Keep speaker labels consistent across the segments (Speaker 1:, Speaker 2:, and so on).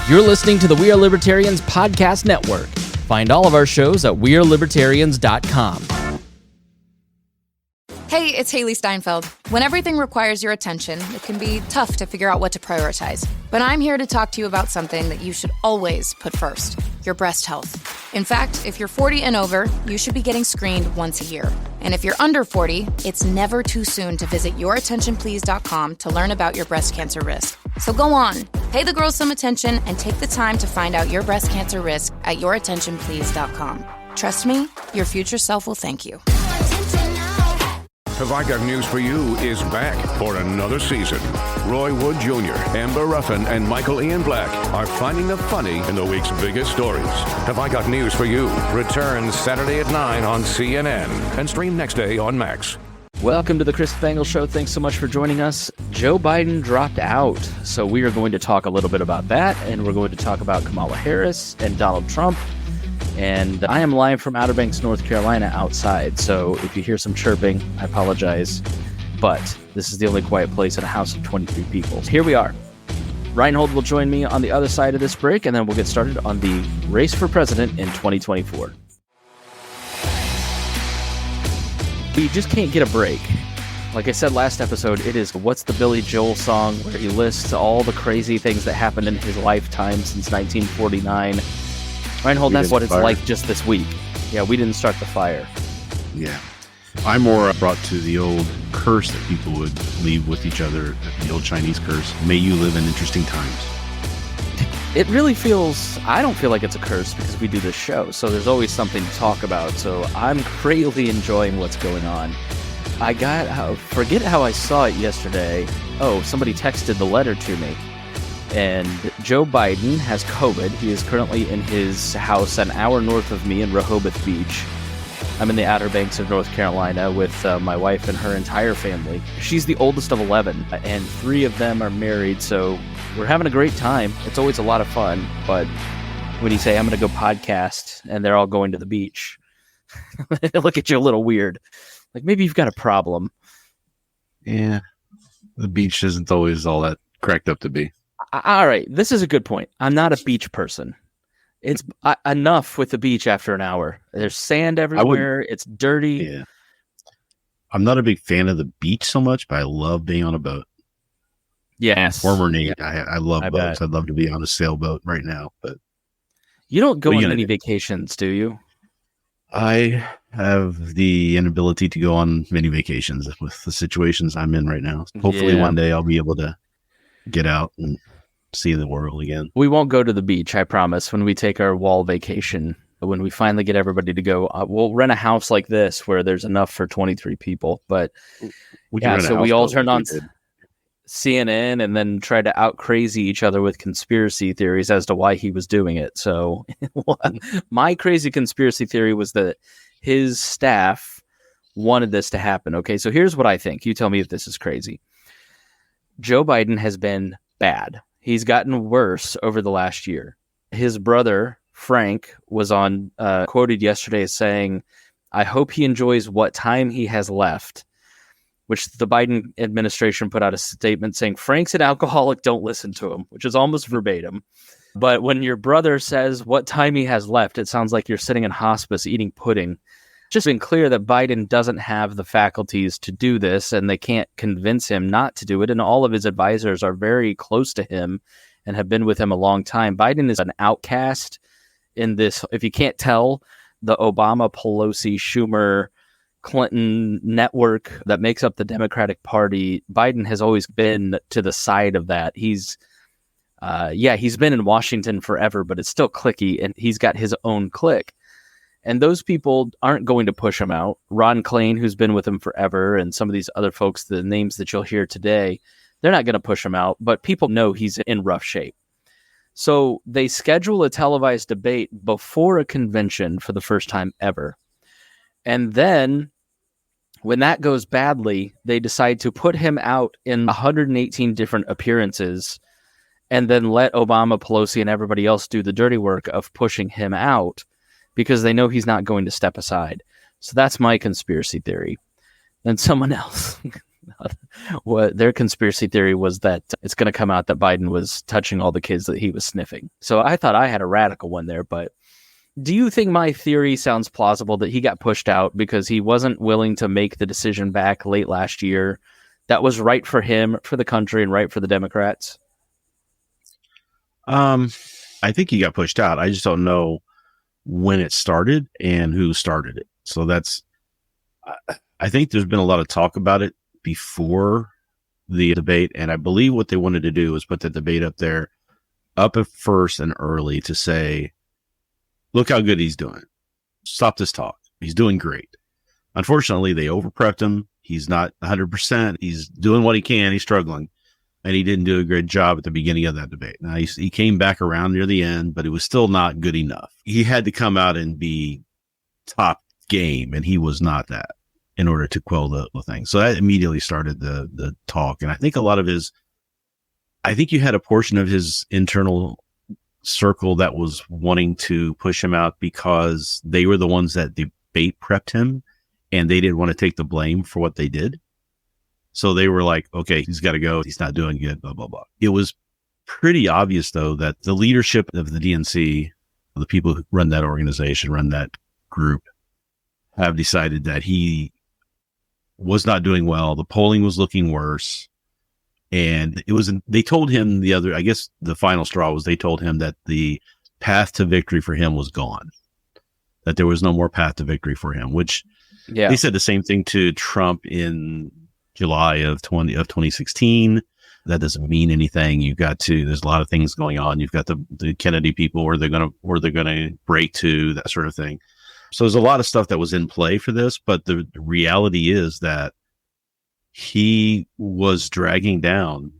Speaker 1: You're listening to the We Are Libertarians Podcast Network. Find all of our shows at wearelibertarians.com.
Speaker 2: Hey, it's Haley Steinfeld. When everything requires your attention, it can be tough to figure out what to prioritize. But I'm here to talk to you about something that you should always put first, your breast health. In fact, if you're 40 and over, you should be getting screened once a year. And if you're under 40, it's never too soon to visit yourattentionplease.com to learn about your breast cancer risk. So go on, pay the girls some attention and take the time to find out your breast cancer risk at yourattentionplease.com. Trust me, your future self will thank you.
Speaker 3: Have I Got News for You is back for another season. Roy Wood Jr., Amber Ruffin, and Michael Ian Black are finding the funny in the week's biggest stories. Have I Got News for You returns Saturday at 9 on CNN and stream next day on Max.
Speaker 1: Welcome to the Chris Spangle Show. Thanks so much for joining us. Joe Biden dropped out, so we are going to talk a little bit about that, and we're going to talk about Kamala Harris and Donald Trump. And I am live from Outer Banks, North Carolina, outside. So if you hear some chirping, I apologize. But this is the only quiet place in a house of 23 people. Here we are. Reinhold will join me on the other side of this break, and then we'll get started on the race for president in 2024. We just can't get a break. Like I said last episode, it is What's the Billy Joel song, where he lists all the crazy things that happened in his lifetime since 1949. Reinhold, that's what it's like just this week. Yeah, we didn't start the fire.
Speaker 4: Yeah. I'm more brought to the old curse that people would leave with each other, the old Chinese curse. May you live in interesting times.
Speaker 1: It really feels, I don't feel like it's a curse because we do this show, so there's always something to talk about. So I'm greatly enjoying what's going on. Forget how I saw it yesterday. Oh, somebody texted the letter to me. And Joe Biden has COVID. He is currently in his house an hour north of me in Rehoboth Beach. I'm in the Outer Banks of North Carolina with my wife and her entire family. She's the oldest of 11, and 3 of them are married, so we're having a great time. It's always a lot of fun, but when you say, I'm going to go podcast, and they're all going to the beach, they look at you a little weird. Like, maybe you've got a problem.
Speaker 4: Yeah, the beach isn't always all that cracked up to be.
Speaker 1: All right, this is a good point. I'm not a beach person. It's enough with the beach after an hour. There's sand everywhere. It's dirty.
Speaker 4: Yeah. I'm not a big fan of the beach so much, but I love being on a boat.
Speaker 1: Yes.
Speaker 4: Former Nate, yeah. I love boats.
Speaker 1: Bet.
Speaker 4: I'd love to be on a sailboat right now. But
Speaker 1: you don't go on any vacations, do you?
Speaker 4: I have the inability to go on many vacations with the situations I'm in right now. Hopefully one day I'll be able to get out and see the world again.
Speaker 1: We won't go to the beach, I promise, when we take our wall vacation. When we finally get everybody to go, we'll rent a house like this where there's enough for 23 people. But so we all turned on CNN and then tried to out crazy each other with conspiracy theories as to why he was doing it. So my crazy conspiracy theory was that his staff wanted this to happen. Okay, so here's what I think. You tell me if this is crazy. Joe Biden has been bad. He's gotten worse over the last year. His brother, Frank, was quoted yesterday as saying, I hope he enjoys what time he has left, which the Biden administration put out a statement saying, Frank's an alcoholic, don't listen to him, which is almost verbatim. But when your brother says what time he has left, it sounds like you're sitting in hospice eating pudding. Just been clear that Biden doesn't have the faculties to do this, and they can't convince him not to do it. And all of his advisors are very close to him and have been with him a long time. Biden is an outcast in this. If you can't tell, the Obama, Pelosi, Schumer, Clinton network that makes up the Democratic Party, Biden has always been to the side of that. He's been in Washington forever, but it's still cliquey, and he's got his own clique. And those people aren't going to push him out. Ron Klain, who's been with him forever, and some of these other folks, the names that you'll hear today, they're not going to push him out, but people know he's in rough shape. So they schedule a televised debate before a convention for the first time ever. And then when that goes badly, they decide to put him out in 118 different appearances and then let Obama, Pelosi, and everybody else do the dirty work of pushing him out because they know he's not going to step aside. So that's my conspiracy theory. Then someone else What their conspiracy theory was that it's going to come out that Biden was touching all the kids that he was sniffing. So I thought I had a radical one there, but do you think my theory sounds plausible that he got pushed out because he wasn't willing to make the decision back late last year that was right for him, for the country, and right for the Democrats?
Speaker 4: I think he got pushed out. I just don't know when it started and who started it. So I think there's been a lot of talk about it before the debate. And I believe what they wanted to do was put the debate up there, up at first and early, to say, look how good he's doing. Stop this talk. He's doing great. Unfortunately, they over-prepped him. He's not 100%. He's doing what he can. He's struggling. And he didn't do a great job at the beginning of that debate. Now, he came back around near the end, but it was still not good enough. He had to come out and be top game, and he was not that in order to quell the thing. So that immediately started the talk. And I think I think you had a portion of his internal circle that was wanting to push him out because they were the ones that debate prepped him, and they didn't want to take the blame for what they did. So they were like, okay, he's got to go. He's not doing good, blah, blah, blah. It was pretty obvious, though, that the leadership of the DNC, the people who run that organization, run that group, have decided that he was not doing well. The polling was looking worse. And they told him I guess the final straw was they told him that the path to victory for him was gone, that there was no more path to victory for him, which they said the same thing to Trump in July of 2016. That doesn't mean anything. There's a lot of things going on. You've got the Kennedy people where they're going to break to, that sort of thing. So there's a lot of stuff that was in play for this, but the reality is that he was dragging down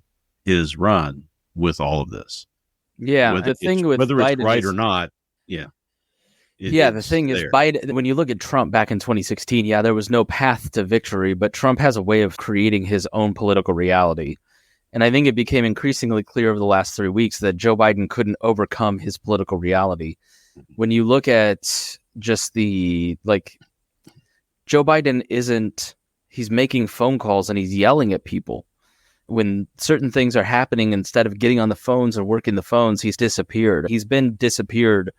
Speaker 4: his run with all of this.
Speaker 1: Yeah. Whether it's
Speaker 4: right or not. Yeah.
Speaker 1: The thing is, Biden, when you look at Trump back in 2016, there was no path to victory, but Trump has a way of creating his own political reality. And I think it became increasingly clear over the last 3 weeks that Joe Biden couldn't overcome his political reality. When you look at just Joe Biden he's making phone calls and he's yelling at people. When certain things are happening, instead of getting on the phones or working the phones, he's disappeared. He's been disappeared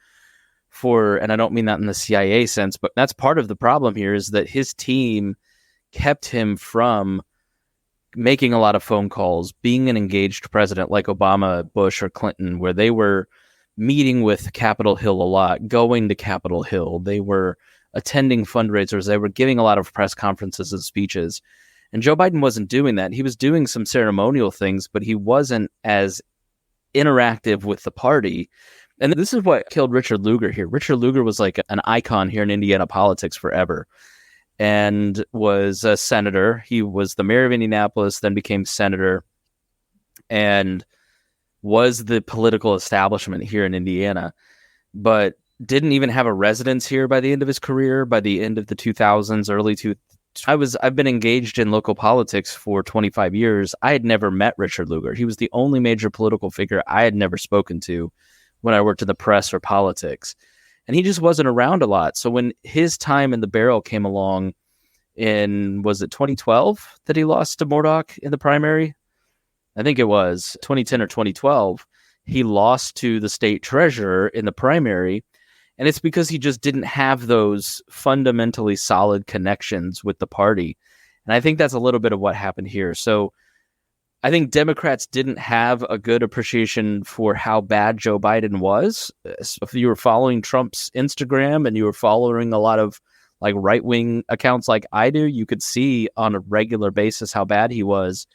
Speaker 1: and I don't mean that in the CIA sense, but that's part of the problem here, is that his team kept him from making a lot of phone calls, being an engaged president like Obama, Bush, or Clinton, where they were meeting with Capitol Hill a lot, going to Capitol Hill. They were attending fundraisers. They were giving a lot of press conferences and speeches. And Joe Biden wasn't doing that. He was doing some ceremonial things, but he wasn't as interactive with the party. And this is what killed Richard Lugar here. Richard Lugar was like an icon here in Indiana politics forever and was a senator. He was the mayor of Indianapolis, then became senator, and was the political establishment here in Indiana, but didn't even have a residence here by the end of his career, by the end of the 2000s, I've been engaged in local politics for 25 years. I had never met Richard Lugar. He was the only major political figure I had never spoken to when I worked in the press or politics. And he just wasn't around a lot. So when his time in the barrel came along was it 2012 that he lost to Murdoch in the primary? I think it was 2010 or 2012. He lost to the state treasurer in the primary. And it's because he just didn't have those fundamentally solid connections with the party. And I think that's a little bit of what happened here. So I think Democrats didn't have a good appreciation for how bad Joe Biden was. If you were following Trump's Instagram and you were following a lot of like right-wing accounts like I do, you could see on a regular basis how bad he was.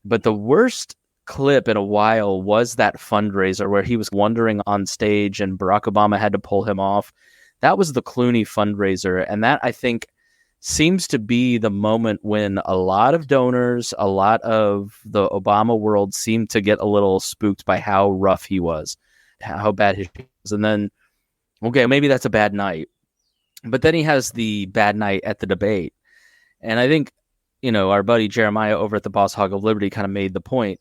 Speaker 1: But the worst clip in a while was that fundraiser where he was wandering on stage and Barack Obama had to pull him off. That was the Clooney fundraiser. And that, I think, seems to be the moment when a lot of donors, a lot of the Obama world seemed to get a little spooked by how rough he was, how bad he was. And then, okay, maybe that's a bad night. But then he has the bad night at the debate. And I think, our buddy Jeremiah over at the Boss Hog of Liberty kind of made the point.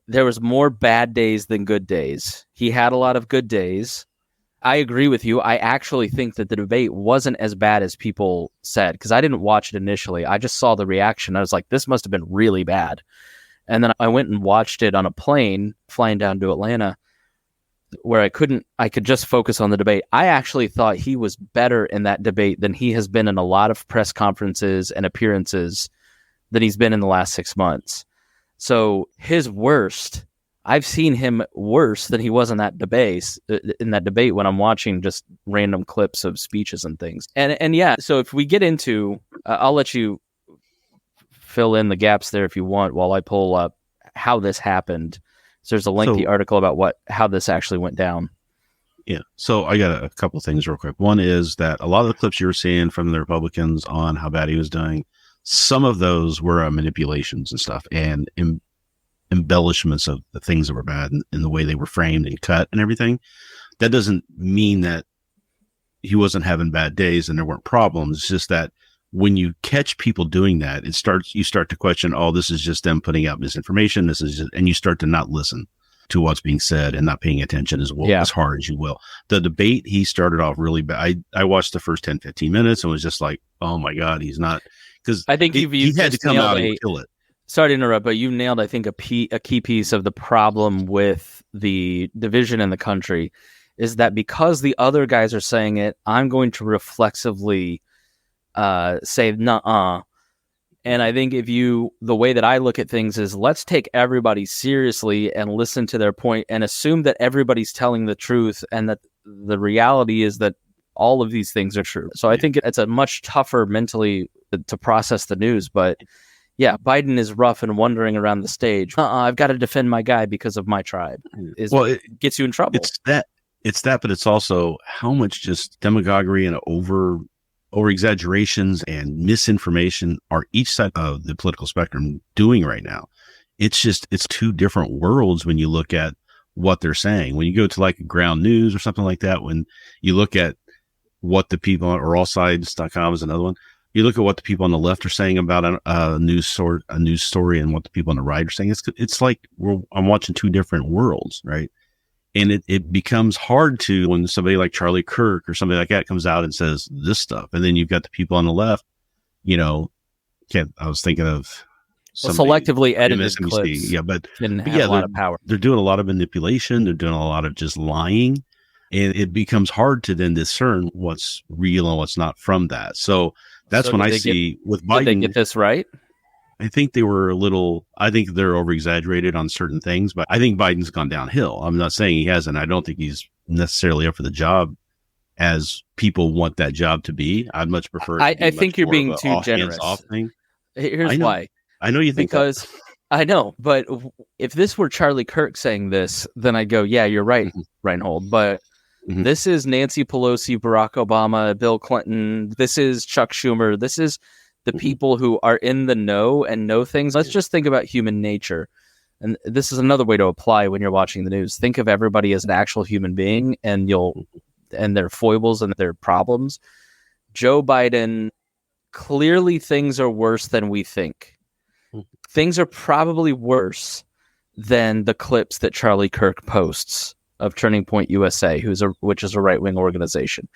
Speaker 1: There was more bad days than good days. He had a lot of good days. I agree with you. I actually think that the debate wasn't as bad as people said, because I didn't watch it initially. I just saw the reaction. I was like, this must have been really bad. And then I went and watched it on a plane flying down to Atlanta, where I could just focus on the debate. I actually thought he was better in that debate than he has been in a lot of press conferences and appearances than he's been in the last 6 months. So his worst, I've seen him worse than he was in that debate when I'm watching just random clips of speeches and things. And yeah, so if we get into, I'll let you fill in the gaps there if you want while I pull up how this happened. So there's a lengthy article about how this actually went down.
Speaker 4: Yeah. So I got a couple of things real quick. One is that a lot of the clips you were seeing from the Republicans on how bad he was doing, some of those were manipulations and stuff and embellishments of the things that were bad and the way they were framed and cut and everything. That doesn't mean that he wasn't having bad days and there weren't problems. It's just that when you catch people doing that, you start to question, oh, this is just them putting out misinformation. And you start to not listen to what's being said and not paying attention as hard as you will. The debate, he started off really bad. I watched the first 10, 15 minutes and was just like, oh my God, he's not, because
Speaker 1: I think he had to come out and
Speaker 4: kill it.
Speaker 1: Sorry to interrupt, but you nailed, I think, a key piece of the problem with the division in the country is that because the other guys are saying it, I'm going to reflexively say nuh-uh. And I think the way that I look at things is let's take everybody seriously and listen to their point and assume that everybody's telling the truth and that the reality is that all of these things are true. So I think it's a much tougher mentally to process the news, but yeah, Biden is rough and wandering around the stage. I've got to defend my guy because of my tribe. It gets you in trouble.
Speaker 4: It's that, but it's also how much just demagoguery and over exaggerations and misinformation are each side of the political spectrum doing right now. It's two different worlds when you look at what they're saying. When you go to like ground news or something like that, when you look at what the people, or allsides.com is another one. You look at what the people on the left are saying about a news story and what the people on the right are saying. It's like I'm watching two different worlds, right? And it becomes hard to when somebody like Charlie Kirk or somebody like that comes out and says this stuff, and then you've got the people on the left. I was thinking of
Speaker 1: selectively edited clips.
Speaker 4: Yeah, but
Speaker 1: a lot of power.
Speaker 4: They're doing a lot of manipulation. They're doing a lot of just lying, and it becomes hard to then discern what's real and what's not from that. So that's when I see with Biden.
Speaker 1: Did they get this right?
Speaker 4: I think they were I think they're over exaggerated on certain things, but I think Biden's gone downhill. I'm not saying he hasn't. I don't think he's necessarily up for the job as people want that job to be. I'd much prefer.
Speaker 1: I think you're being too generous. Here's why.
Speaker 4: I know you think
Speaker 1: because I know, but if this were Charlie Kirk saying this, then I'd go, yeah, you're right, Reinhold. But this is Nancy Pelosi, Barack Obama, Bill Clinton. This is Chuck Schumer. This is the people who are in the know and know things. Let's just think about human nature. And this is another way to apply when you're watching the news. Think of everybody as an actual human being and their foibles and their problems. Joe Biden, clearly things are worse than we think. Things are probably worse than the clips that Charlie Kirk posts of Turning Point USA, which is a right-wing organization.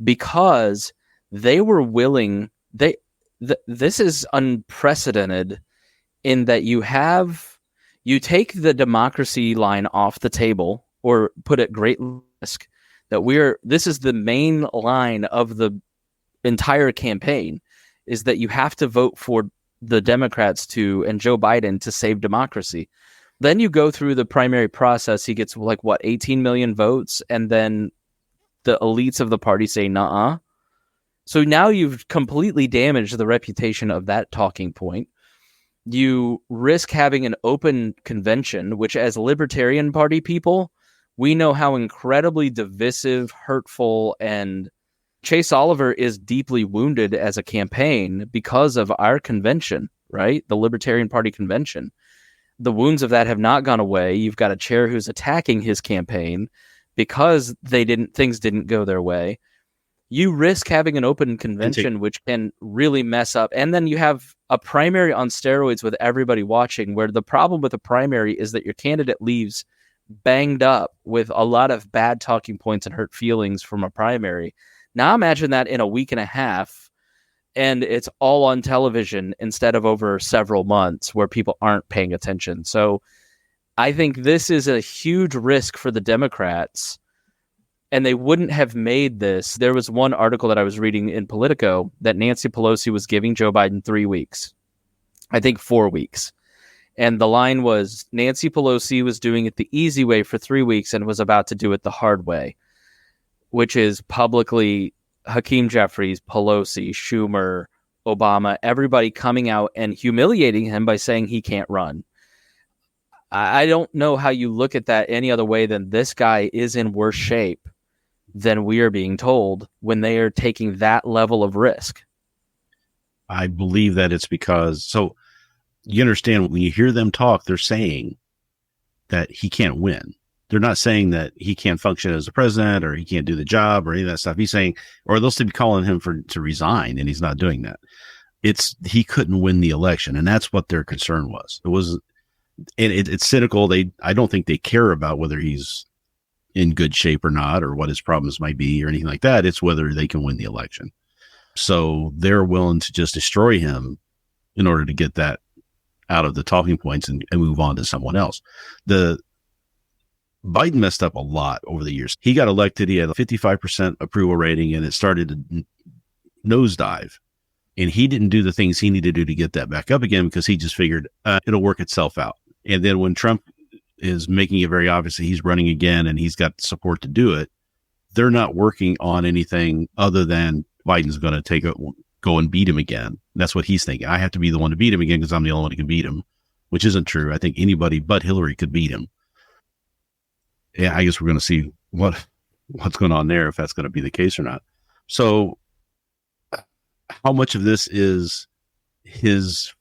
Speaker 1: Because they were willing... This is unprecedented in that you take the democracy line off the table or put at great risk that this is the main line of the entire campaign is that you have to vote for the Democrats and Joe Biden to save democracy. Then you go through the primary process. He gets 18 million votes. And then the elites of the party say, nuh-uh. So now you've completely damaged the reputation of that talking point. You risk having an open convention, which as Libertarian Party people, we know how incredibly divisive, hurtful, and Chase Oliver is deeply wounded as a campaign because of our convention, right? The Libertarian Party convention. The wounds of that have not gone away. You've got a chair who's attacking his campaign because things didn't go their way. You risk having an open convention, which can really mess up. And then you have a primary on steroids with everybody watching, where the problem with a primary is that your candidate leaves banged up with a lot of bad talking points and hurt feelings from a primary. Now imagine that in a week and a half, and it's all on television instead of over several months where people aren't paying attention. So I think this is a huge risk for the Democrats, and they wouldn't have made this. There was one article that I was reading in Politico that Nancy Pelosi was giving Joe Biden 3 weeks. I think 4 weeks. And the line was, Nancy Pelosi was doing it the easy way for 3 weeks and was about to do it the hard way, which is publicly Hakeem Jeffries, Pelosi, Schumer, Obama, everybody coming out and humiliating him by saying he can't run. I don't know how you look at that any other way than this guy is in worse shape than we are being told when they are taking that level of risk.
Speaker 4: I believe that it's because, so you understand when you hear them talk, they're saying that he can't win. They're not saying that he can't function as a president or he can't do the job or any of that stuff. He's saying, or they'll still be calling him to resign, and he's not doing that. He couldn't win the election, and that's what their concern was. It's cynical. I don't think they care about whether he's in good shape or not, or what his problems might be or anything like that. It's whether they can win the election. So they're willing to just destroy him in order to get that out of the talking points and move on to someone else. Biden messed up a lot over the years. He got elected. He had a 55% approval rating, and it started to nosedive. And he didn't do the things he needed to do to get that back up again because he just figured it'll work itself out. And then when Trump is making it very obvious that he's running again and he's got the support to do it, they're not working on anything other than Biden's going to go and beat him again. That's what he's thinking. I have to be the one to beat him again because I'm the only one who can beat him, which isn't true. I think anybody but Hillary could beat him. Yeah, I guess we're going to see what's going on there, if that's going to be the case or not. So how much of this is his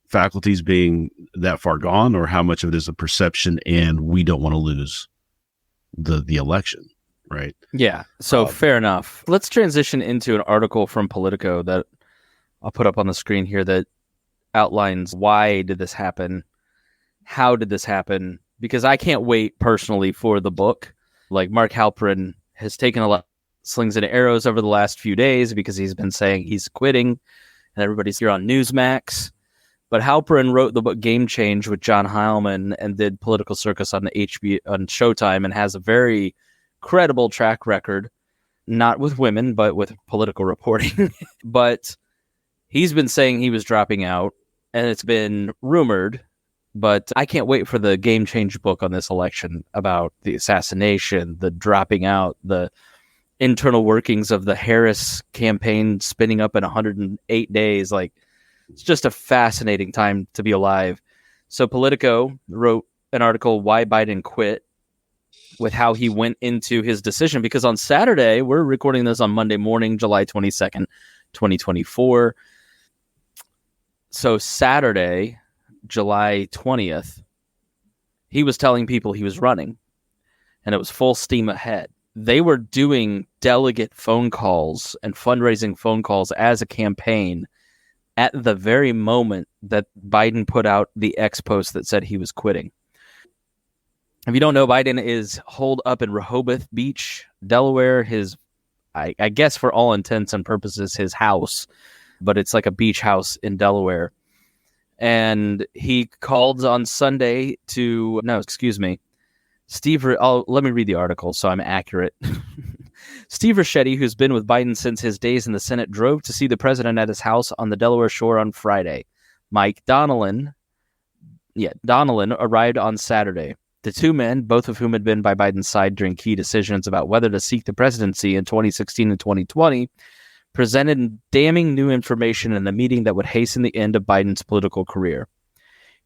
Speaker 4: faculties being that far gone, or how much of it is a perception and we don't want to lose the election, right?
Speaker 1: Yeah, so fair enough. Let's transition into an article from Politico that I'll put up on the screen here that outlines why did this happen, how did this happen, because I can't wait personally for the book. Like, Mark Halperin has taken a lot of slings and arrows over the last few days because he's been saying he's quitting, and everybody's here on Newsmax. But Halperin wrote the book Game Change with John Heilman and did Political Circus on on Showtime, and has a very credible track record, not with women, but with political reporting. But he's been saying he was dropping out, and it's been rumored. But I can't wait for the Game Change book on this election about the assassination, the dropping out, the internal workings of the Harris campaign spinning up in 108 days. Like, it's just a fascinating time to be alive. So Politico wrote an article, Why Biden Quit, with how he went into his decision. Because on Saturday, we're recording this on Monday morning, July 22nd, 2024. So Saturday, July 20th, he was telling people he was running, and it was full steam ahead. They were doing delegate phone calls and fundraising phone calls as a campaign at the very moment that Biden put out the X post that said he was quitting. If you don't know, Biden is holed up in Rehoboth Beach, Delaware. I guess for all intents and purposes, his house, but it's like a beach house in Delaware. And he called on Sunday let me read the article so I'm accurate. Steve Ricchetti, who's been with Biden since his days in the Senate, drove to see the president at his house on the Delaware shore on Friday. Mike Donnellan arrived on Saturday. The two men, both of whom had been by Biden's side during key decisions about whether to seek the presidency in 2016 and 2020, presented damning new information in the meeting that would hasten the end of Biden's political career.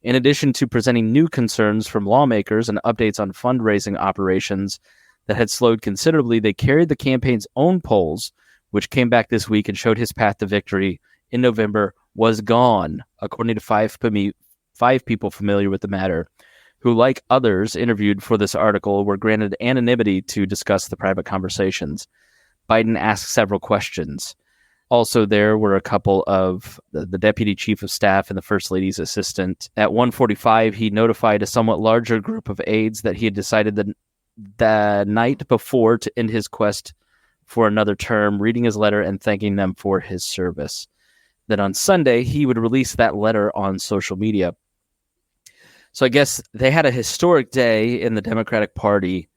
Speaker 1: In addition to presenting new concerns from lawmakers and updates on fundraising operations that had slowed considerably, they carried the campaign's own polls, which came back this week and showed his path to victory in November was gone, according to five people familiar with the matter, who, like others interviewed for this article, were granted anonymity to discuss the private conversations. Biden asked several questions. Also, there were a couple of the deputy chief of staff and the first lady's assistant. At 1:45, he notified a somewhat larger group of aides that he had decided the night before to end his quest for another term, reading his letter and thanking them for his service. Then on Sunday, he would release that letter on social media. So I guess they had a historic day in the Democratic Party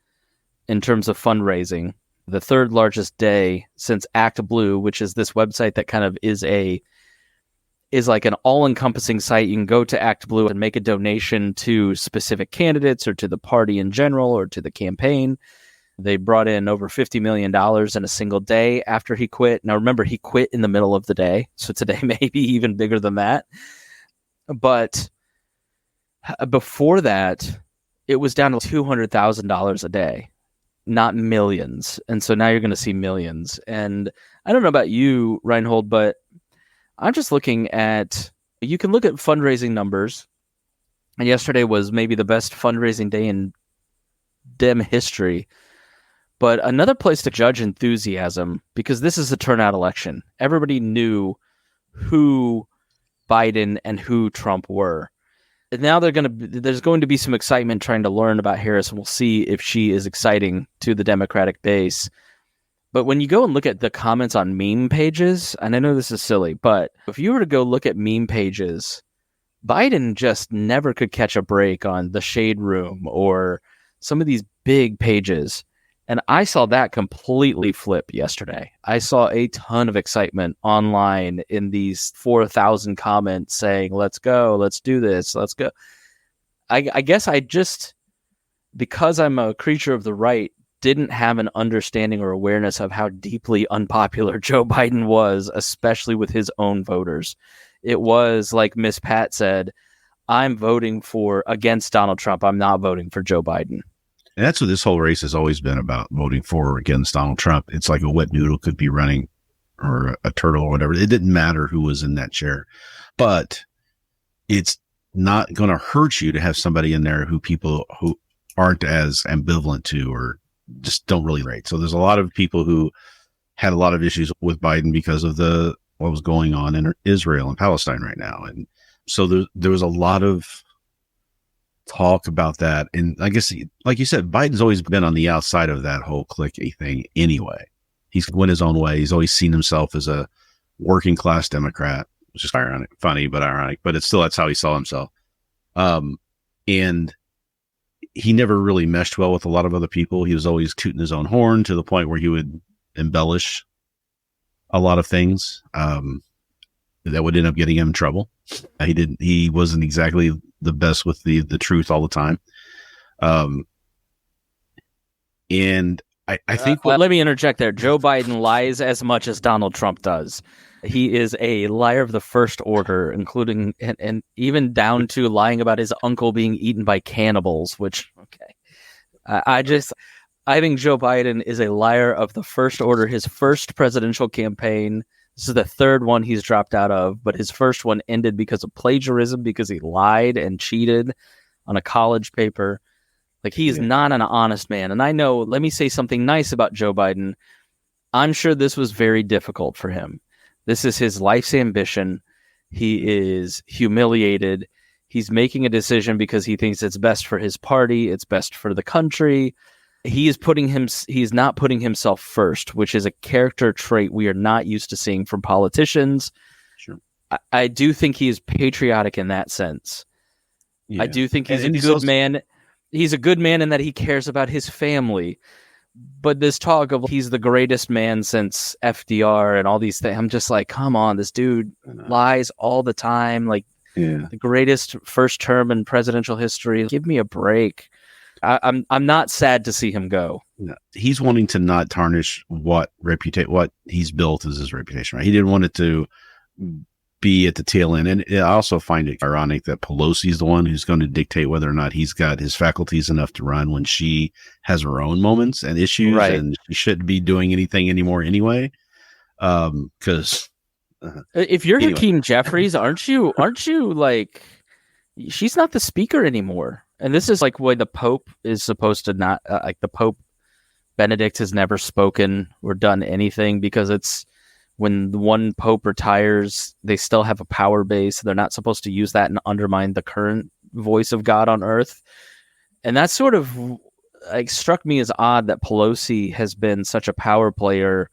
Speaker 1: in terms of fundraising. The third largest day since Act Blue, which is this website that kind of is like an all-encompassing site. You can go to Act Blue and make a donation to specific candidates or to the party in general or to the campaign. They brought in over $50 million in a single day after he quit. Now, remember, he quit in the middle of the day, so today may be even bigger than that. But before that, it was down to $200,000 a day. Not millions. And so now you're going to see millions. And I don't know about you, Reinhold, but I'm just looking at, you can look at fundraising numbers. And yesterday was maybe the best fundraising day in Dem history. But another place to judge enthusiasm, because this is a turnout election. Everybody knew who Biden and who Trump were. And now there's going to be some excitement trying to learn about Harris, and we'll see if she is exciting to the Democratic base. But when you go and look at the comments on meme pages, and I know this is silly, but if you were to go look at meme pages, Biden just never could catch a break on the Shade Room or some of these big pages. And I saw that completely flip yesterday. I saw a ton of excitement online in these 4,000 comments saying, let's go, let's do this, let's go. I guess I just, because I'm a creature of the right, didn't have an understanding or awareness of how deeply unpopular Joe Biden was, especially with his own voters. It was like Miss Pat said, I'm voting against Donald Trump. I'm not voting for Joe Biden.
Speaker 4: And that's what this whole race has always been about, voting for or against Donald Trump. It's like a wet noodle could be running, or a turtle or whatever. It didn't matter who was in that chair. But it's not going to hurt you to have somebody in there who people who aren't as ambivalent to or just don't really rate. So there's a lot of people who had a lot of issues with Biden because of what was going on in Israel and Palestine right now. And so there was a lot of talk about that. And I guess, like you said, Biden's always been on the outside of that whole cliquey thing anyway. He's went his own way. He's always seen himself as a working class Democrat, which is funny, but ironic, but that's how he saw himself. And he never really meshed well with a lot of other people. He was always tooting his own horn to the point where he would embellish a lot of things, that would end up getting him in trouble. He wasn't exactly the best with the truth all the time. And I think
Speaker 1: let me interject there. Joe Biden lies as much as Donald Trump does. He is a liar of the first order, including and even down to lying about his uncle being eaten by cannibals, which, okay. I think Joe Biden is a liar of the first order. His first presidential campaign, this is the third one he's dropped out of, but his first one ended because of plagiarism, because he lied and cheated on a college paper. Like, he is not an honest man. And I know, let me say something nice about Joe Biden. I'm sure this was very difficult for him. This is his life's ambition. He is humiliated. He's making a decision because he thinks it's best for his party. It's best for the country. He's not putting himself first, which is a character trait we are not used to seeing from politicians. Sure. I do think he is patriotic in that sense. Yeah. I do think he's a good man. He's a good man in that he cares about his family. But this talk of he's the greatest man since FDR and all these things, I'm just like, come on, this dude lies all the time. Like, the greatest first term in presidential history. Give me a break. I'm not sad to see him go.
Speaker 4: No. He's wanting to not tarnish what he's built as his reputation, right? He didn't want it to be at the tail end. And I also find it ironic that Pelosi's the one who's going to dictate whether or not he's got his faculties enough to run when she has her own moments and issues, right? And she shouldn't be doing anything anymore anyway. Because
Speaker 1: if you're Hakeem Jeffries, aren't you like, she's not the speaker anymore? And this is like why the Pope is supposed to not, like the Pope Benedict has never spoken or done anything, because when one pope retires, they still have a power base. They're not supposed to use that and undermine the current voice of God on earth. And that sort of struck me as odd that Pelosi has been such a power player.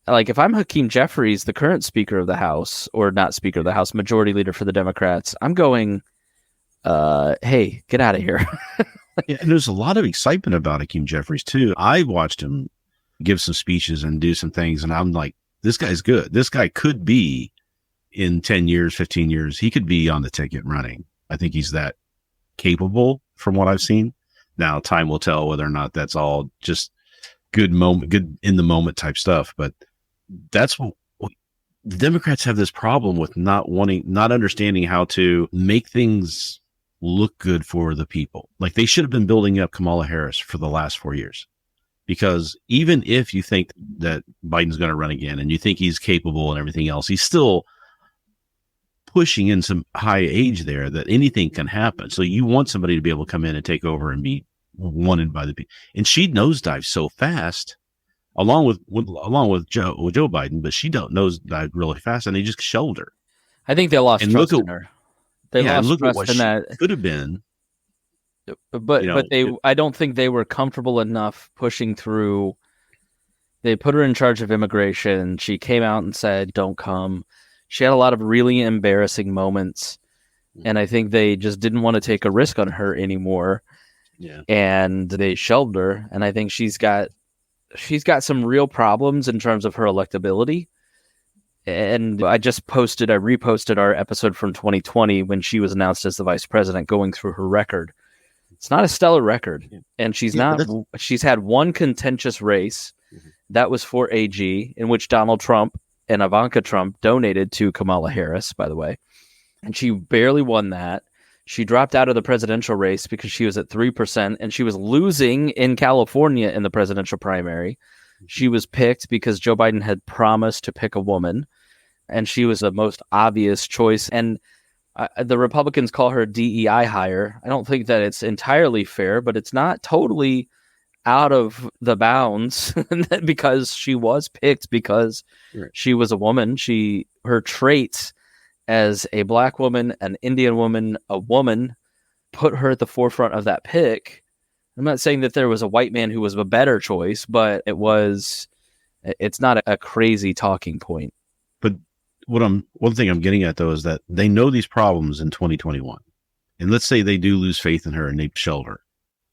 Speaker 1: Like, if I'm Hakeem Jeffries, the current Speaker of the House, or not Speaker of the House, Majority Leader for the Democrats, I'm going, hey, get out of here.
Speaker 4: Yeah, and there's a lot of excitement about Hakeem Jeffries, too. I watched him give some speeches and do some things, and I'm like, this guy's good. This guy could be, in 10 years, 15 years, he could be on the ticket running. I think he's that capable from what I've seen. Now, time will tell whether or not that's all just good in the moment type stuff. But that's what the Democrats have, this problem with not understanding how to make things look good for the people. Like, they should have been building up Kamala Harris for the last 4 years, because even if you think that Biden's going to run again and you think he's capable and everything else, he's still pushing in some high age there that anything can happen. So you want somebody to be able to come in and take over and be wanted by the people. And she nosedived so fast, along with Joe Biden, but she nosedived really fast, and they just shelved her.
Speaker 1: I think they lost trust in her. They lost trust in that.
Speaker 4: Could have been.
Speaker 1: But I don't think they were comfortable enough pushing through. They put her in charge of immigration. She came out and said, "Don't come." She had a lot of really embarrassing moments, and I think they just didn't want to take a risk on her anymore.
Speaker 4: Yeah,
Speaker 1: and they shelved her. And I think she's got some real problems in terms of her electability. And I reposted our episode from 2020 when she was announced as the vice president, going through her record. It's not a stellar record, and she's had one contentious race. That was for AG, in which Donald Trump and Ivanka Trump donated to Kamala Harris, by the way. And she barely won that. She dropped out of the presidential race because she was at 3%, and she was losing in California in the presidential primary. She was picked because Joe Biden had promised to pick a woman, and she was the most obvious choice. And the Republicans call her a DEI hire. I don't think that it's entirely fair, but it's not totally out of the bounds because she was picked because she was a woman. Her traits as a Black woman, an Indian woman, a woman, put her at the forefront of that pick. I'm not saying that there was a white man who was a better choice, but it's not a crazy talking point.
Speaker 4: But one thing I'm getting at, though, is that they know these problems in 2021. And let's say they do lose faith in her and they shelve her.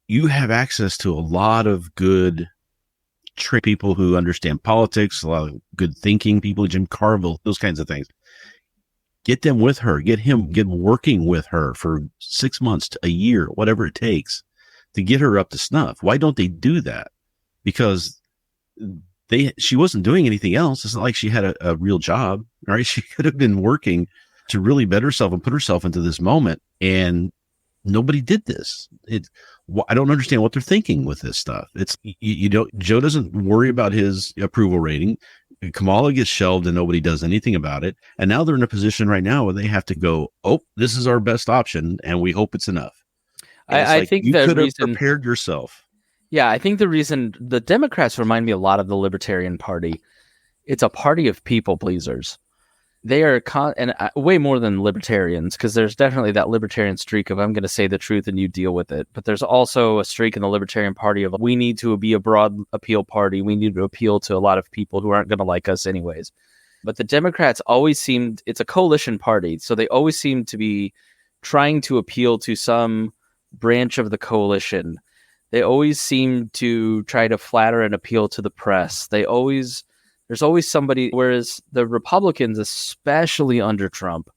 Speaker 4: You have access to a lot of good people who understand politics, a lot of good thinking people, Jim Carville, those kinds of things. Get them with her, get working with her for 6 months to a year, whatever it takes to get her up to snuff. Why don't they do that? Because she wasn't doing anything else. It's not like she had a real job, right? She could have been working to really better herself and put herself into this moment, and nobody did this. I don't understand what they're thinking with this stuff. Joe doesn't worry about his approval rating. Kamala gets shelved and nobody does anything about it. And now they're in a position right now where they have to go, oh, this is our best option, and we hope it's enough.
Speaker 1: I think
Speaker 4: you could have prepared yourself.
Speaker 1: Yeah, I think the reason the Democrats remind me a lot of the Libertarian Party. It's a party of people pleasers. They are way more than libertarians, because there's definitely that libertarian streak of I'm going to say the truth and you deal with it. But there's also a streak in the Libertarian Party of we need to be a broad appeal party. We need to appeal to a lot of people who aren't going to like us anyways. But the Democrats it's a coalition party. So they always seem to be trying to appeal to some branch of the coalition. They always seem to try to flatter and appeal to the press. There's always somebody, whereas the Republicans, especially under Trump,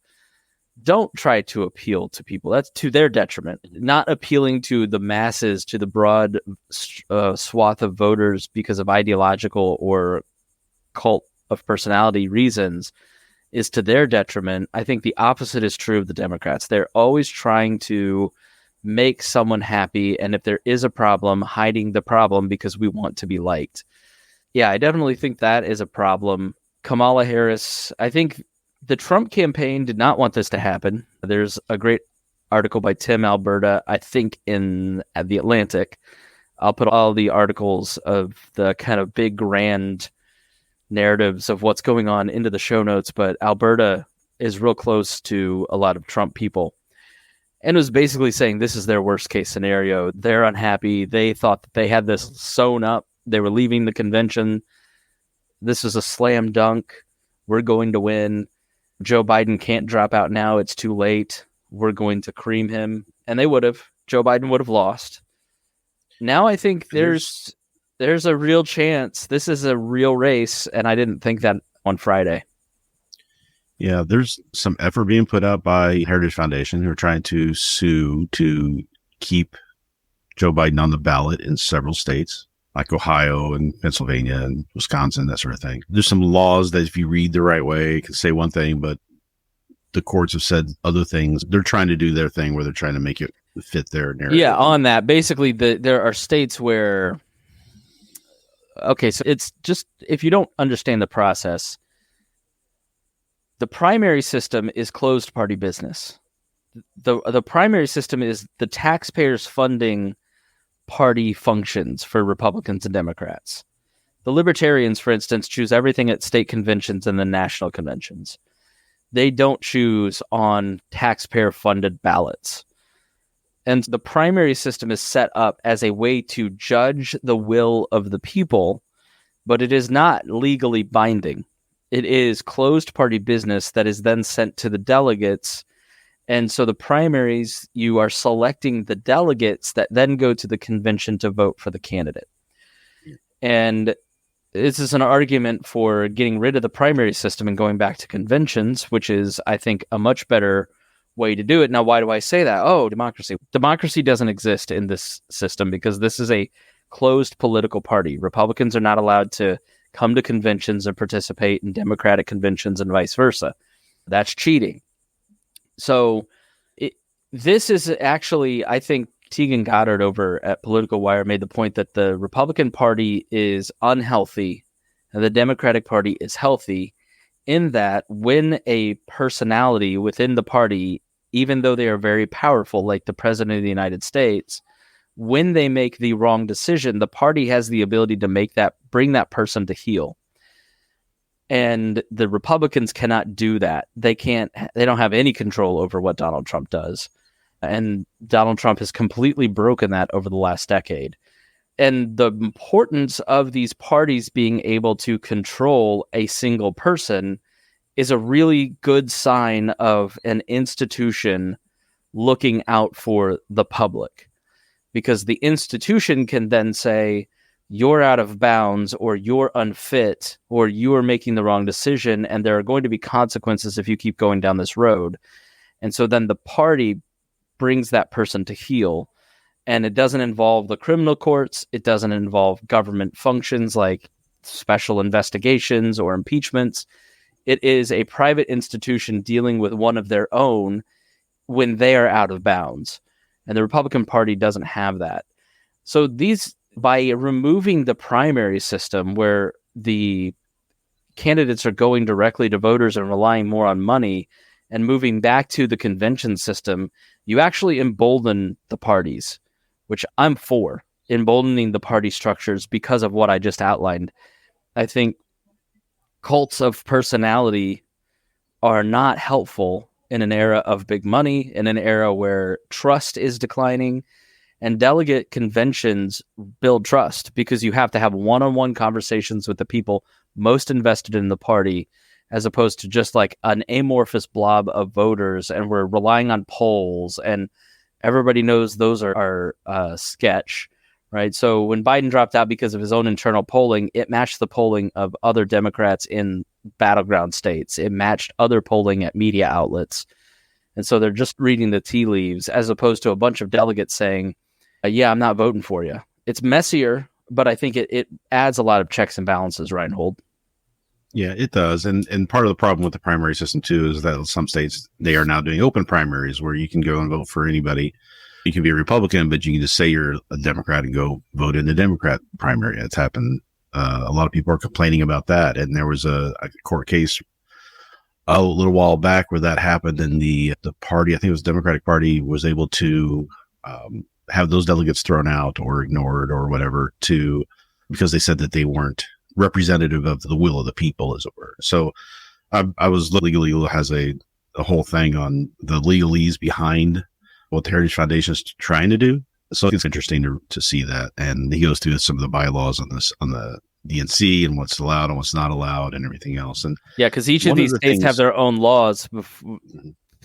Speaker 1: don't try to appeal to people. That's to their detriment. Not appealing to the masses, to the broad swath of voters because of ideological or cult of personality reasons is to their detriment. I think the opposite is true of the Democrats. They're always trying to make someone happy, and if there is a problem, hiding the problem because we want to be liked. Yeah, I definitely think that is a problem. Kamala Harris, I think the Trump campaign did not want this to happen. There's a great article by Tim Alberta, I think at The Atlantic. I'll put all the articles of the kind of big grand narratives of what's going on into the show notes, but Alberta is real close to a lot of Trump people and was basically saying this is their worst case scenario. They're unhappy. They thought that they had this sewn up. They were leaving the convention. This is a slam dunk. We're going to win. Joe Biden can't drop out now. It's too late. We're going to cream him. And they would have. Joe Biden would have lost. Now I think there's a real chance. This is a real race, and I didn't think that on Friday.
Speaker 4: Yeah, there's some effort being put out by Heritage Foundation who are trying to sue to keep Joe Biden on the ballot in several states, like Ohio and Pennsylvania and Wisconsin, that sort of thing. There's some laws that if you read the right way, can say one thing, but the courts have said other things. They're trying to do their thing where they're trying to make it fit their narrative.
Speaker 1: Yeah, on that, basically, there are states where, okay, so it's just, if you don't understand the process, the primary system is closed party business. The primary system is the taxpayers funding party functions for Republicans and Democrats. The Libertarians, for instance, choose everything at state conventions and the national conventions. They don't choose on taxpayer-funded ballots. And the primary system is set up as a way to judge the will of the people, but it is not legally binding. It is closed party business that is then sent to the delegates. And so the primaries, you are selecting the delegates that then go to the convention to vote for the candidate. And this is an argument for getting rid of the primary system and going back to conventions, which is, I think, a much better way to do it. Now, why do I say that? Oh, democracy. Democracy doesn't exist in this system because this is a closed political party. Republicans are not allowed to come to conventions and participate in Democratic conventions and vice versa. That's cheating. So this is actually, I think, Tegan Goddard over at Political Wire made the point that the Republican Party is unhealthy and the Democratic Party is healthy, in that when a personality within the party, even though they are very powerful, like the President of the United States, when they make the wrong decision, the party has the ability to bring that person to heel. And the Republicans cannot do that. They don't have any control over what Donald Trump does. And Donald Trump has completely broken that over the last decade. And the importance of these parties being able to control a single person is a really good sign of an institution looking out for the public. Because the institution can then say, you're out of bounds, or you're unfit, or you are making the wrong decision, and there are going to be consequences if you keep going down this road. And so then the party brings that person to heel. And it doesn't involve the criminal courts. It doesn't involve government functions like special investigations or impeachments. It is a private institution dealing with one of their own when they are out of bounds. And the Republican Party doesn't have that. So by removing the primary system where the candidates are going directly to voters and relying more on money and moving back to the convention system, you actually embolden the parties, which I'm for, emboldening the party structures because of what I just outlined. I think cults of personality are not helpful in an era of big money, in an era where trust is declining, and delegate conventions build trust because you have to have one-on-one conversations with the people most invested in the party, as opposed to just like an amorphous blob of voters, and we're relying on polls, and everybody knows those are sketch, right? So when Biden dropped out because of his own internal polling, it matched the polling of other Democrats in battleground states. It matched other polling at media outlets. And so they're just reading the tea leaves, as opposed to a bunch of delegates saying, yeah, I'm not voting for you. It's messier, but I think it adds a lot of checks and balances, Reinhold.
Speaker 4: Yeah, it does. And part of the problem with the primary system, too, is that some states, they are now doing open primaries where you can go and vote for anybody. You can be a Republican, but you can just say you're a Democrat and go vote in the Democrat primary. It's happened. A lot of people are complaining about that. And there was a court case a little while back where that happened, and the party, I think it was the Democratic Party, was able to have those delegates thrown out or ignored or whatever because they said that they weren't representative of the will of the people, as it were. So I was Legally has a whole thing on the legalese behind what the Heritage Foundation is trying to do. So it's interesting to see that. And he goes through some of the bylaws on the DNC and what's allowed and what's not allowed and everything else. And
Speaker 1: yeah, because each of these states have their own laws.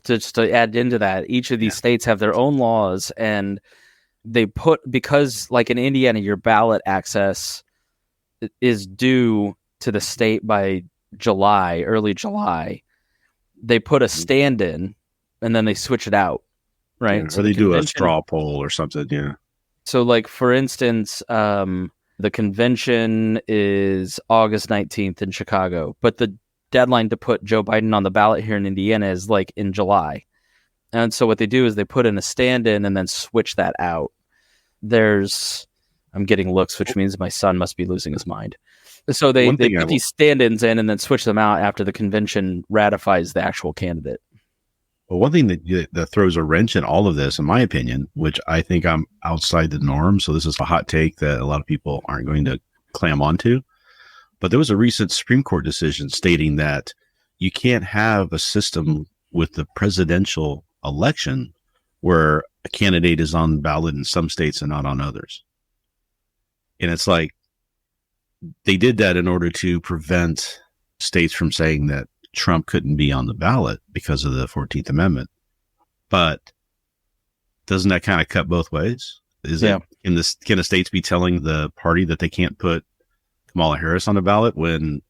Speaker 1: Just to add into that, each of these states have their own laws, and they because like in Indiana, your ballot access is due to the state by early July. They put a stand-in, and then they switch it out, right?
Speaker 4: Yeah, so they do a straw poll or something, yeah.
Speaker 1: So, like, for instance, the convention is August 19th in Chicago, but the deadline to put Joe Biden on the ballot here in Indiana is, like, in July. And so what they do is they put in a stand-in and then switch that out. I'm getting looks, which means my son must be losing his mind. So they put these stand-ins in and then switch them out after the convention ratifies the actual candidate.
Speaker 4: Well, one thing that throws a wrench in all of this, in my opinion, which I think I'm outside the norm, so this is a hot take that a lot of people aren't going to clam onto, but there was a recent Supreme Court decision stating that you can't have a system with the presidential election where a candidate is on the ballot in some states and not on others. And it's like, they did that in order to prevent states from saying that Trump couldn't be on the ballot because of the 14th Amendment. But doesn't that kind of cut both ways? Can the states be telling the party that they can't put Kamala Harris on the ballot when,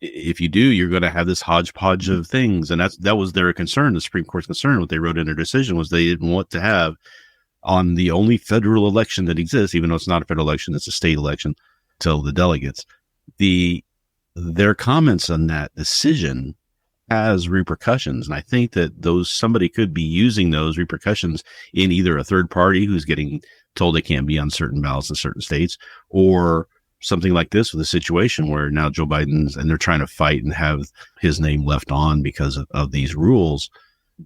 Speaker 4: if you do, you're going to have this hodgepodge of things? And that was their concern. The Supreme Court's concern, what they wrote in their decision, was they didn't want to have on the only federal election that exists, even though it's not a federal election, it's a state election, till the delegates. Their comments on that decision has repercussions. And I think that somebody could be using those repercussions in either a third party who's getting told they can't be on certain ballots in certain states, or something like this with a situation where now Joe Biden's, and they're trying to fight and have his name left on because of these rules.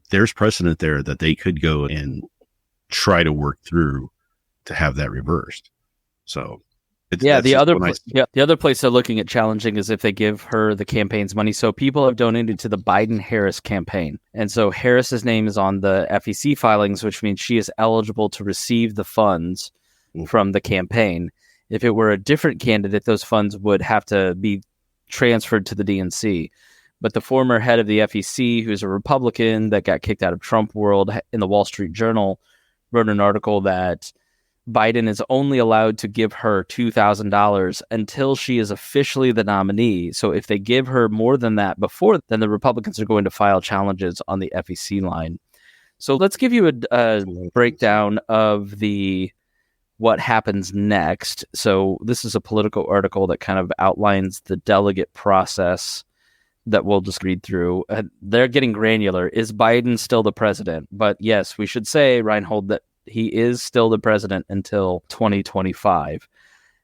Speaker 4: There's precedent there that they could go and try to work through to have that reversed. So
Speaker 1: the other place they're looking at challenging is if they give her the campaign's money. So people have donated to the Biden-Harris campaign. And so Harris's name is on the FEC filings, which means she is eligible to receive the funds from the campaign. If it were a different candidate, those funds would have to be transferred to the DNC. But the former head of the FEC, who's a Republican that got kicked out of Trump world, in the Wall Street Journal, wrote an article that Biden is only allowed to give her $2,000 until she is officially the nominee. So if they give her more than that before, then the Republicans are going to file challenges on the FEC line. So let's give you a breakdown of what happens next. So this is a Politico article that kind of outlines the delegate process that we'll just read through. They're getting granular. Is Biden still the president? But yes, we should say, Reinhold, that he is still the president until 2025.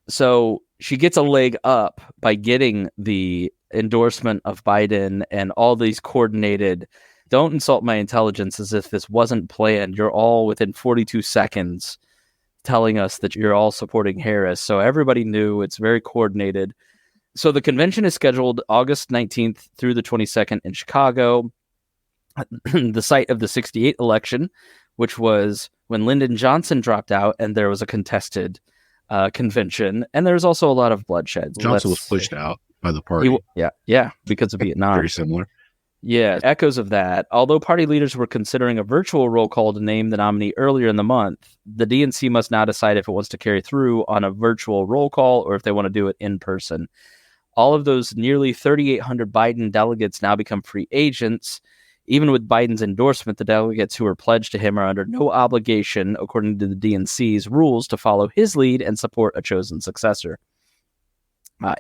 Speaker 1: So she gets a leg up by getting the endorsement of Biden and all these coordinated, don't insult my intelligence as if this wasn't planned. You're all within 42 seconds telling us that you're all supporting Harris. So everybody knew. It's very coordinated. So the convention is scheduled August 19th through the 22nd in Chicago, the site of the 1968 election, which was when Lyndon Johnson dropped out and there was a contested convention. And there was also a lot of bloodshed.
Speaker 4: Johnson was pushed out by the party.
Speaker 1: Because of Vietnam.
Speaker 4: Very similar.
Speaker 1: Yeah, echoes of that. Although party leaders were considering a virtual roll call to name the nominee earlier in the month, the DNC must now decide if it wants to carry through on a virtual roll call or if they want to do it in person. All of those nearly 3,800 Biden delegates now become free agents. Even with Biden's endorsement, the delegates who are pledged to him are under no obligation, according to the DNC's rules, to follow his lead and support a chosen successor.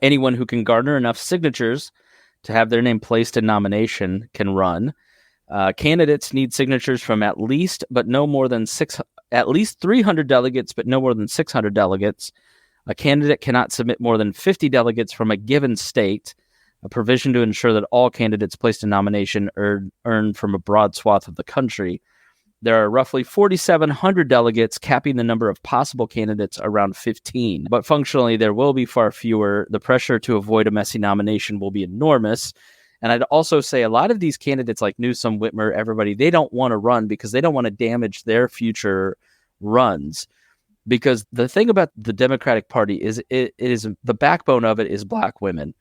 Speaker 1: Anyone who can garner enough signatures to have their name placed in nomination can run. Candidates need signatures from at least 300 delegates, but no more than 600 delegates. A candidate cannot submit more than 50 delegates from a given state, a provision to ensure that all candidates placed in nomination earn from a broad swath of the country. There are roughly 4,700 delegates, capping the number of possible candidates around 15. But functionally, there will be far fewer. The pressure to avoid a messy nomination will be enormous. And I'd also say a lot of these candidates like Newsom, Whitmer, everybody, they don't want to run because they don't want to damage their future runs. Because the thing about the Democratic Party is it is the backbone of it is Black women.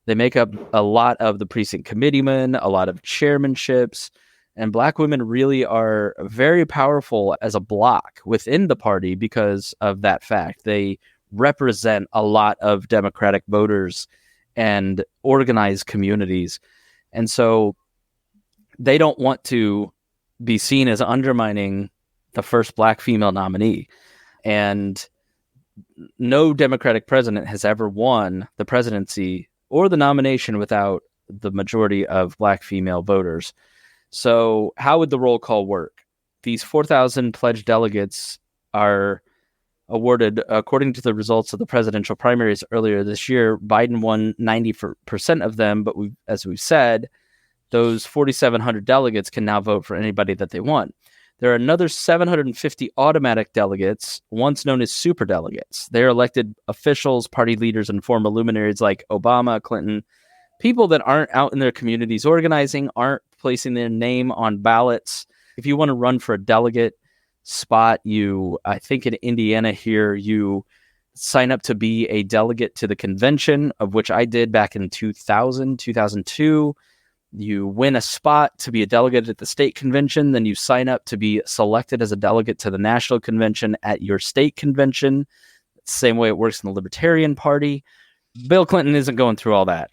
Speaker 1: They make up a lot of the precinct committeemen, a lot of chairmanships, and Black women really are very powerful as a bloc within the party because of that fact. They represent a lot of Democratic voters and organized communities. And so they don't want to be seen as undermining the first Black female nominee. And no Democratic president has ever won the presidency or the nomination without the majority of Black female voters. So how would the roll call work? These 4,000 pledged delegates are awarded according to the results of the presidential primaries earlier this year. Biden won 90% of them, but as we've said, those 4,700 delegates can now vote for anybody that they want. There are another 750 automatic delegates, once known as superdelegates. They're elected officials, party leaders, and former luminaries like Obama, Clinton, people that aren't out in their communities organizing, aren't placing their name on ballots. If you want to run for a delegate spot, I think in Indiana here, you sign up to be a delegate to the convention, of which I did back in 2002. You win a spot to be a delegate at the state convention, then you sign up to be selected as a delegate to the national convention at your state convention. Same way it works in the Libertarian Party. Bill Clinton isn't going through all that,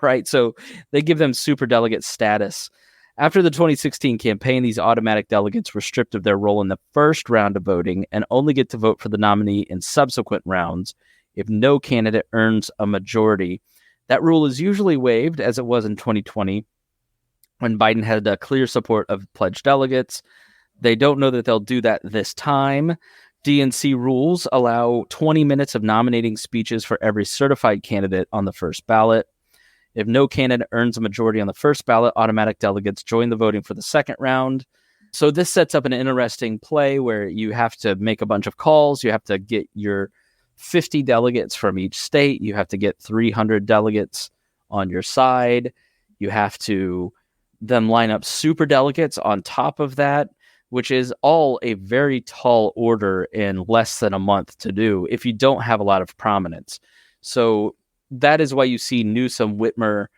Speaker 1: right? So they give them superdelegate status. After the 2016 campaign, these automatic delegates were stripped of their role in the first round of voting and only get to vote for the nominee in subsequent rounds if no candidate earns a majority. That rule is usually waived, as it was in 2020, when Biden had a clear support of pledged delegates. They don't know that they'll do that this time. DNC rules allow 20 minutes of nominating speeches for every certified candidate on the first ballot. If no candidate earns a majority on the first ballot, automatic delegates join the voting for the second round. So this sets up an interesting play where you have to make a bunch of calls. You have to get your 50 delegates from each state. You have to get 300 delegates on your side. You have to then line up super delegates on top of that, which is all a very tall order in less than a month to do if you don't have a lot of prominence. So that is why you see Newsom, Whitmer,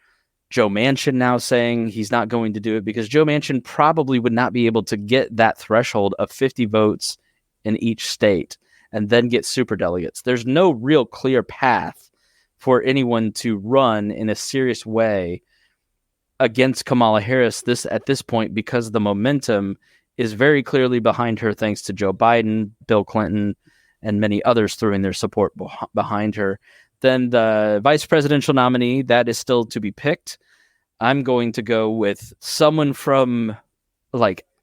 Speaker 1: Joe Manchin now saying he's not going to do it, because Joe Manchin probably would not be able to get that threshold of 50 votes in each state and then get super delegates. There's no real clear path for anyone to run in a serious way against Kamala Harris at this point, because the momentum is very clearly behind her, thanks to Joe Biden, Bill Clinton, and many others throwing their support behind her. Then the vice presidential nominee, that is still to be picked. I'm going to go with someone from,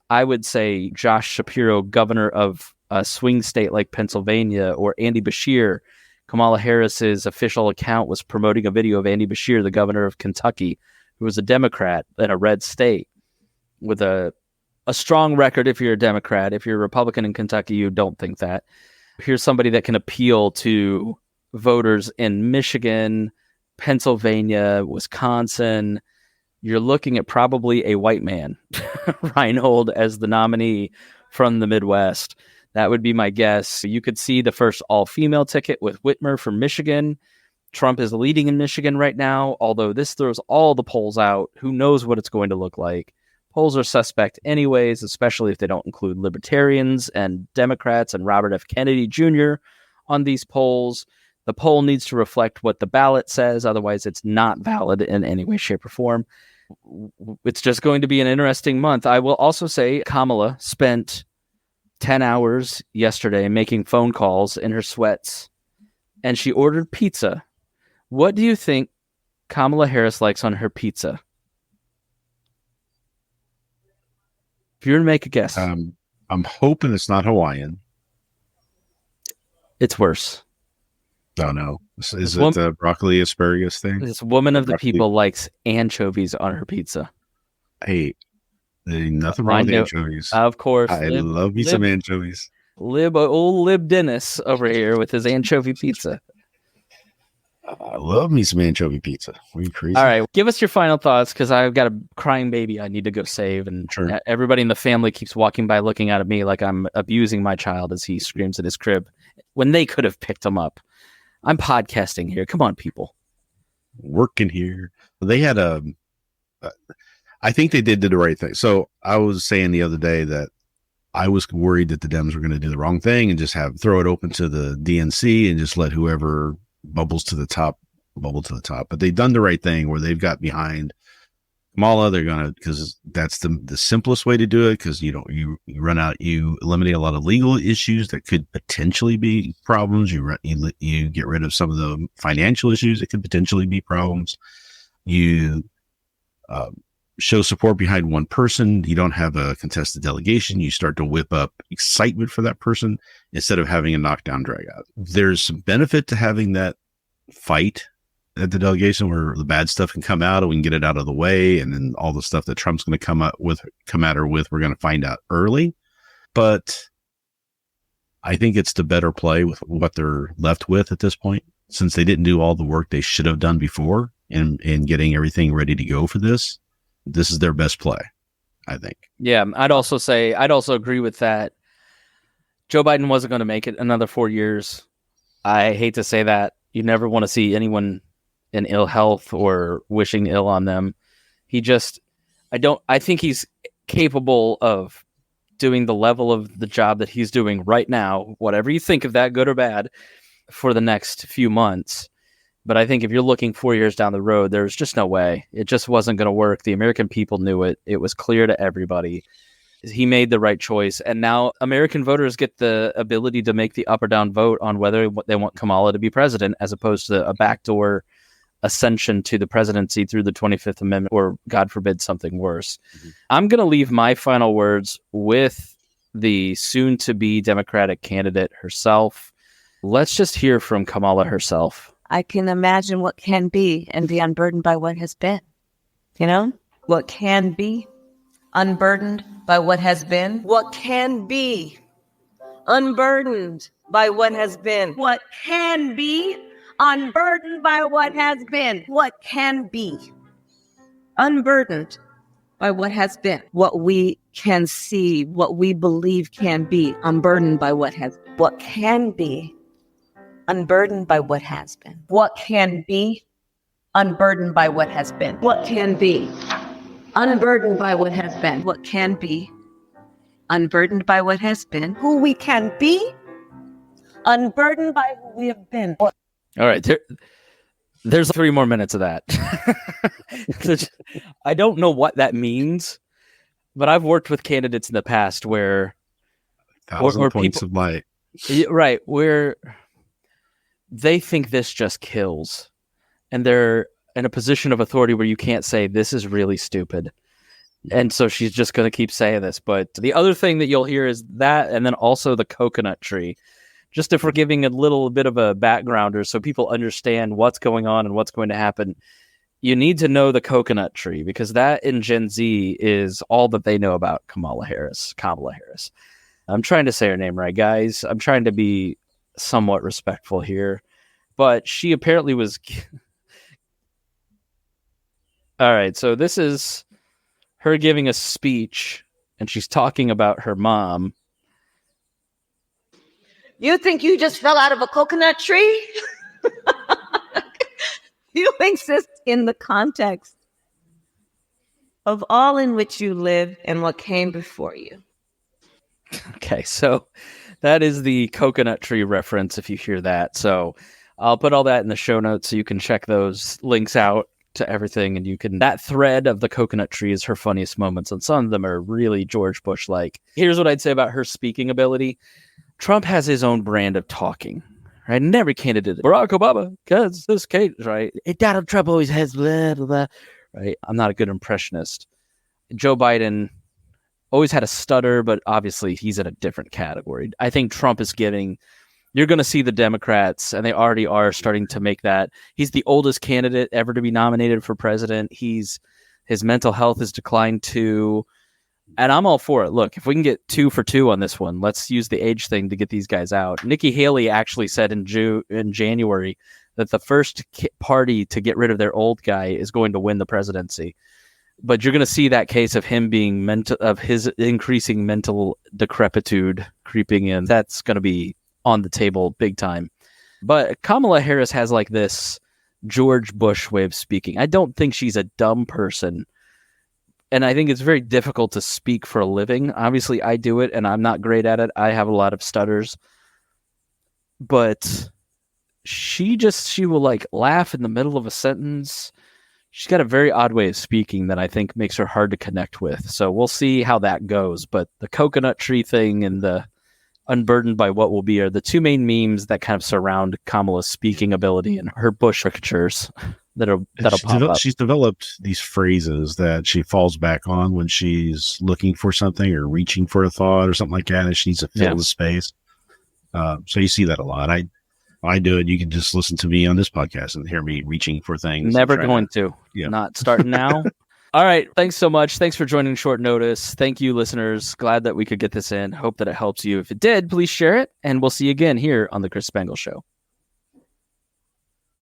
Speaker 1: I would say Josh Shapiro, governor of a swing state like Pennsylvania, or Andy Beshear. Kamala Harris's official account was promoting a video of Andy Beshear, the governor of Kentucky, who was a Democrat in a red state with a strong record. If you're a Democrat, if you're a Republican in Kentucky, you don't think that. Here's somebody that can appeal to voters in Michigan, Pennsylvania, Wisconsin. You're looking at probably a white man, Reinhold, as the nominee from the Midwest. That would be my guess. You could see the first all-female ticket with Whitmer from Michigan. Trump is leading in Michigan right now, although this throws all the polls out. Who knows what it's going to look like? Polls are suspect anyways, especially if they don't include libertarians and Democrats and Robert F. Kennedy Jr. on these polls. The poll needs to reflect what the ballot says. Otherwise, it's not valid in any way, shape, or form. It's just going to be an interesting month. I will also say Kamala spent 10 hours yesterday making phone calls in her sweats, and she ordered pizza. What do you think Kamala Harris likes on her pizza? If you were to make a guess.
Speaker 4: I'm hoping it's not Hawaiian.
Speaker 1: It's worse.
Speaker 4: Oh, no. Is it the broccoli asparagus thing?
Speaker 1: This woman of the people likes anchovies on her pizza.
Speaker 4: Hey, Ain't nothing wrong with anchovies.
Speaker 1: Of course.
Speaker 4: I love me some anchovies.
Speaker 1: Old Lib Dennis over here with his anchovy pizza.
Speaker 4: I love me some anchovy pizza. Are you crazy?
Speaker 1: All right, give us your final thoughts, because I've got a crying baby I need to go save, and
Speaker 4: sure.
Speaker 1: Everybody in the family keeps walking by looking at me like I'm abusing my child as he screams at his crib when they could have picked him up. I'm podcasting here. Come on, people.
Speaker 4: Working here. They had I think they did the right thing. So I was saying the other day that I was worried that the Dems were going to do the wrong thing and just throw it open to the DNC and just let whoever bubble to the top. But they've done the right thing where they've got behind Kamala. They're going to, because that's the simplest way to do it, because you eliminate a lot of legal issues that could potentially be problems. You get rid of some of the financial issues that could potentially be problems. You show support behind one person. You don't have a contested delegation. You start to whip up excitement for that person instead of having a knockdown drag out. There's some benefit to having that fight at the delegation where the bad stuff can come out and we can get it out of the way. And then all the stuff that Trump's going to come at her with, we're going to find out early. But I think it's the better play with what they're left with at this point, since they didn't do all the work they should have done before in getting everything ready to go for this. This is their best play, I think.
Speaker 1: Yeah, I'd also agree with that. Joe Biden wasn't going to make it another 4 years. I hate to say that. You never want to see in ill health or wishing ill on them. I think he's capable of doing the level of the job that he's doing right now, whatever you think of that, good or bad, for the next few months. But I think if you're looking 4 years down the road, there's just no way. It just wasn't going to work. The American people knew it. It was clear to everybody. He made the right choice. And now American voters get the ability to make the up or down vote on whether they want Kamala to be president, as opposed to a backdoor ascension to the presidency through the 25th Amendment, or God forbid something worse. Mm-hmm. I'm going to leave my final words with the soon-to-be Democratic candidate herself. Let's just hear from Kamala herself.
Speaker 5: I can imagine what can be and be unburdened by what has been. You know, what can be unburdened by what has been. What can be unburdened by what has been. What can be unburdened by what has been. What can be unburdened by what has been. What we can see, what we believe can be unburdened by what has been. What can be unburdened by what has been. What can be unburdened by what has been. What can be unburdened by what has been. What can be unburdened by what has been. Who we can be unburdened by who we have been.
Speaker 1: All right, there's 3 more minutes of that. I don't know what that means, but I've worked with candidates in the past where
Speaker 4: 1,000 points of light.
Speaker 1: Right, where they think this just kills, and they're in a position of authority where you can't say this is really stupid. And so she's just going to keep saying this. But the other thing that you'll hear is that, and then also the coconut tree, just if we're giving a little bit of a backgrounder so people understand what's going on and what's going to happen. You need to know the coconut tree, because that in Gen Z is all that they know about Kamala Harris. I'm trying to say her name right, guys. I'm trying to be somewhat respectful here, but she apparently was. All right, so this is her giving a speech, and she's talking about her mom.
Speaker 5: You think you just fell out of a coconut tree? You exist in the context of all in which you live and what came before you.
Speaker 1: Okay, so that is the coconut tree reference if you hear that. So I'll put all that in the show notes so you can check those links out to everything, and you can, that thread of the coconut tree is her funniest moments, and some of them are really George Bush like. Here's what I'd say about her speaking ability. Trump has his own brand of talking, right? And every candidate, Barack Obama, because this case, right? Donald Trump always has blah, blah, blah, right? I'm not a good impressionist. Joe Biden always had a stutter, but obviously he's in a different category. I think Trump is getting, you're going to see the Democrats, and they already are starting to make that. He's the oldest candidate ever to be nominated for president. His mental health has declined too. And I'm all for it. Look, if we can get 2 for 2 on this one, let's use the age thing to get these guys out. Nikki Haley actually said in January that the first party to get rid of their old guy is going to win the presidency. But you're going to see that case of him being his increasing mental decrepitude creeping in. That's going to be on the table big time. But Kamala Harris has like this George Bush way of speaking. I don't think she's a dumb person. And I think it's very difficult to speak for a living. Obviously, I do it, and I'm not great at it. I have a lot of stutters. But she will like laugh in the middle of a sentence. She's got a very odd way of speaking that I think makes her hard to connect with. So we'll see how that goes. But the coconut tree thing and the unburdened by what will be are the 2 main memes that kind of surround Kamala's speaking ability and her Bush caricatures. That'll pop up.
Speaker 4: She's developed these phrases that she falls back on when she's looking for something or reaching for a thought or something like that, and she needs to fill the space. So you see that a lot. I do it. You can just listen to me on this podcast and hear me reaching for things.
Speaker 1: Never going to. Not starting now. All right. Thanks so much. Thanks for joining short notice. Thank you, listeners. Glad that we could get this in. Hope that it helps you. If it did, please share it, and we'll see you again here on The Chris Spangle Show.